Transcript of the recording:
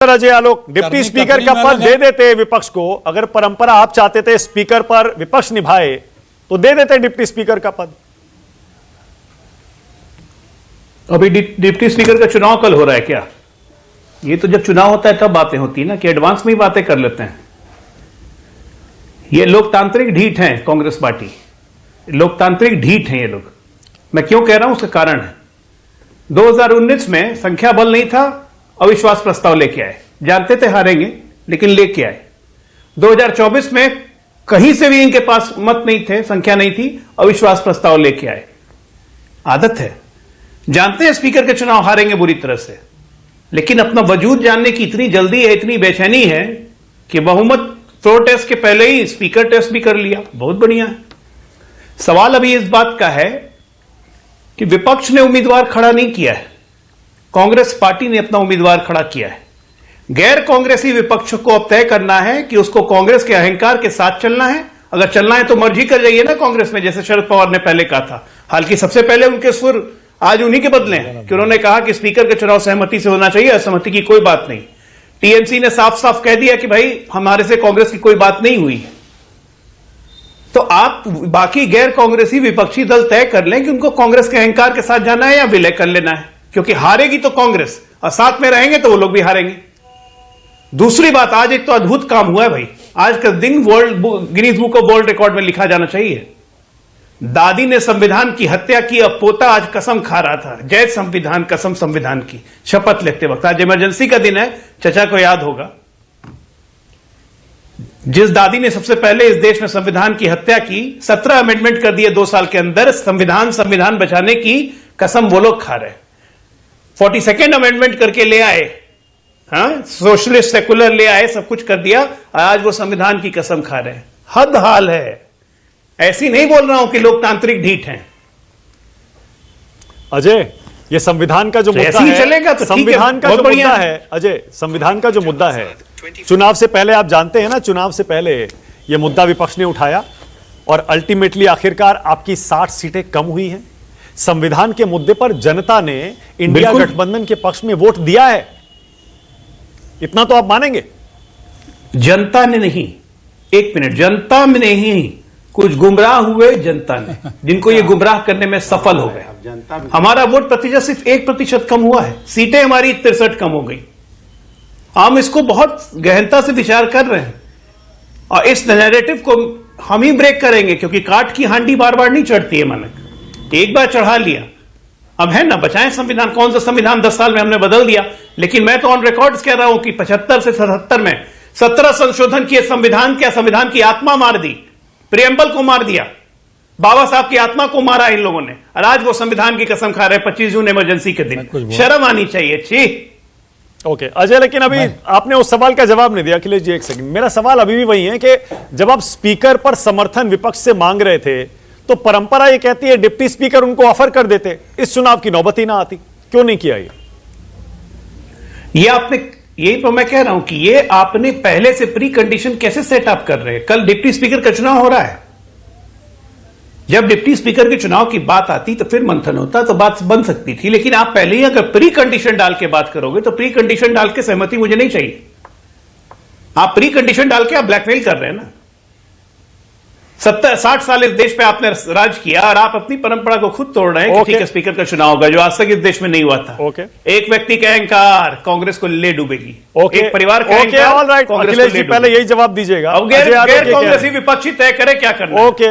Ajay Alok, deputy speaker का पद दे देते विपक्ष को। अगर परंपरा आप चाहते थे स्पीकर पर विपक्ष निभाए तो दे देते डिप्टी स्पीकर का पद। अभी डिप्टी स्पीकर का चुनाव कल हो रहा है क्या? ये तो जब चुनाव होता है तब बातें होती है ना, कि एडवांस में ही बातें कर लेते हैं। ये लोकतांत्रिक ढीठ है कांग्रेस पार्टी, लोकतांत्रिक ढीठ है ये लोग। मैं क्यों कह रहा हूं, उसका कारण है 2019 में संख्या बल नहीं था, अविश्वास प्रस्ताव लेके आए, जानते थे हारेंगे लेकिन लेके आए। 2024 में कहीं से भी इनके पास मत नहीं थे, संख्या नहीं थी, अविश्वास प्रस्ताव लेके आए। आदत है, जानते हैं स्पीकर के चुनाव हारेंगे बुरी तरह से, लेकिन अपना वजूद जानने की इतनी जल्दी है, इतनी बेचैनी है कि बहुमत फ्लोर टेस्ट के पहले ही स्पीकर टेस्ट भी कर लिया। बहुत बढ़िया है। सवाल अभी इस बात का है कि विपक्ष ने उम्मीदवार खड़ा नहीं किया है, कांग्रेस पार्टी ने अपना उम्मीदवार खड़ा किया है। गैर कांग्रेसी विपक्ष को अब तय करना है कि उसको कांग्रेस के अहंकार के साथ चलना है। अगर चलना है तो मर्जी कर जाइए ना कांग्रेस में, जैसे शरद पवार ने पहले कहा था। हालांकि सबसे पहले उनके सुर आज उन्हीं के बदले हैं कि उन्होंने कहा कि स्पीकर का चुनाव सहमति से होना चाहिए, असहमति की कोई बात नहीं। टीएमसी ने साफ साफ कह दिया कि भाई हमारे से कांग्रेस की कोई बात नहीं हुई। तो आप बाकी गैर कांग्रेसी विपक्षी दल तय कर लें कि उनको कांग्रेस के अहंकार के साथ जाना है या विलय कर लेना है, क्योंकि हारेगी तो कांग्रेस और साथ में रहेंगे तो वो लोग भी हारेंगे। दूसरी बात, आज एक तो अद्भुत काम हुआ है भाई, आज का दिन Guinness book of world record में लिखा जाना चाहिए। दादी ने संविधान की हत्या की, अब पोता आज कसम खा रहा था, जय संविधान कसम संविधान की, शपथ लेते वक्त। आज इमरजेंसी का दिन है, चचा को याद होगा। जिस दादी ने सबसे पहले इस देश में संविधान की हत्या की, 17 अमेंडमेंट कर दिए 2 साल के अंदर, संविधान बचाने की कसम वो लोग खा रहे। 42nd अमेंडमेंट करके ले आए, हाँ, सोशलिस्ट सेकुलर ले आए, सब कुछ कर दिया, आज वो संविधान की कसम खा रहे हैं। हद हाल है। ऐसी नहीं बोल रहा हूं कि लोकतांत्रिक ढीठ हैं। अजय, ये संविधान का जो मुद्दा है, चलेगा तो संविधान का जो मुद्दा है अजय, संविधान का जो मुद्दा है, चुनाव से पहले आप जानते हैं ना, चुनाव से पहले ये मुद्दा विपक्ष ने उठाया और अल्टीमेटली आखिरकार आपकी 60 सीटें कम हुई हैं। संविधान के मुद्दे पर जनता ने इंडिया गठबंधन के पक्ष में वोट दिया है, इतना तो आप मानेंगे। जनता ने नहीं, एक मिनट, जनता में नहीं, कुछ गुमराह हुए जनता ने, जिनको ये गुमराह करने में सफल हो गए। हमारा वोट प्रतिशत सिर्फ 1% कम हुआ है, सीटें हमारी 63 कम हो गई। हम इसको बहुत गहनता से विचार कर रहे हैं और इस नैरेटिव को हम ही ब्रेक करेंगे, क्योंकि काठ की हांडी बार बार नहीं चढ़ती है मानक, एक बार चढ़ा लिया। अब है ना, बचाएं संविधान। कौन सा संविधान 10 साल में हमने बदल दिया, लेकिन मैं तो ऑन रिकॉर्ड्स कह रहा हूं कि 75 से 77 में 17 संशोधन किए। संविधान की आत्मा मार दी, प्रियम्बल को मार दिया, बाबा साहब की आत्मा को मारा इन लोगों ने, और आज वो संविधान की कसम खा रहे 25 जून इमरजेंसी के दिन। शर्म आनी चाहिए। छी। ओके अजय, लेकिन अभी आपने उस सवाल का जवाब नहीं दिया। अखिलेश जी, एक सेकंड, मेरा सवाल अभी भी वही है कि जब आप स्पीकर पर समर्थन विपक्ष से मांग रहे थे तो परंपरा ये कहती है डिप्टी स्पीकर उनको ऑफर कर देते, इस चुनाव की नौबत ही ना आती। क्यों नहीं किया ये आपने, यही तो मैं कह रहा हूं कि ये आपने पहले से प्री कंडीशन कैसे सेटअप कर रहे हैं। कल डिप्टी स्पीकर का चुनाव हो रहा है, जब डिप्टी स्पीकर के चुनाव की बात आती तो फिर मंथन होता, तो बात बन सकती थी। लेकिन आप पहले ही अगर प्री कंडीशन डाल के बात करोगे तो प्री कंडीशन डाल के सहमति मुझे नहीं चाहिए। आप प्री कंडीशन डाल के आप ब्लैकमेल कर रहे हैं ना। 60 साल इस देश पे आपने राज किया और आप अपनी परंपरा को खुद तोड़ रहे हैं कि ठीक है स्पीकर का चुनाव होगा, जो आज तक इस देश में नहीं हुआ था। एक व्यक्ति का अहंकार कांग्रेस को ले डूबेगी, एक परिवार का अहंकार कांग्रेस को ले डूबेगी। पहले यही जवाब दीजिएगा। अब गैर कांग्रेसी विपक्षी तय करे क्या करना है।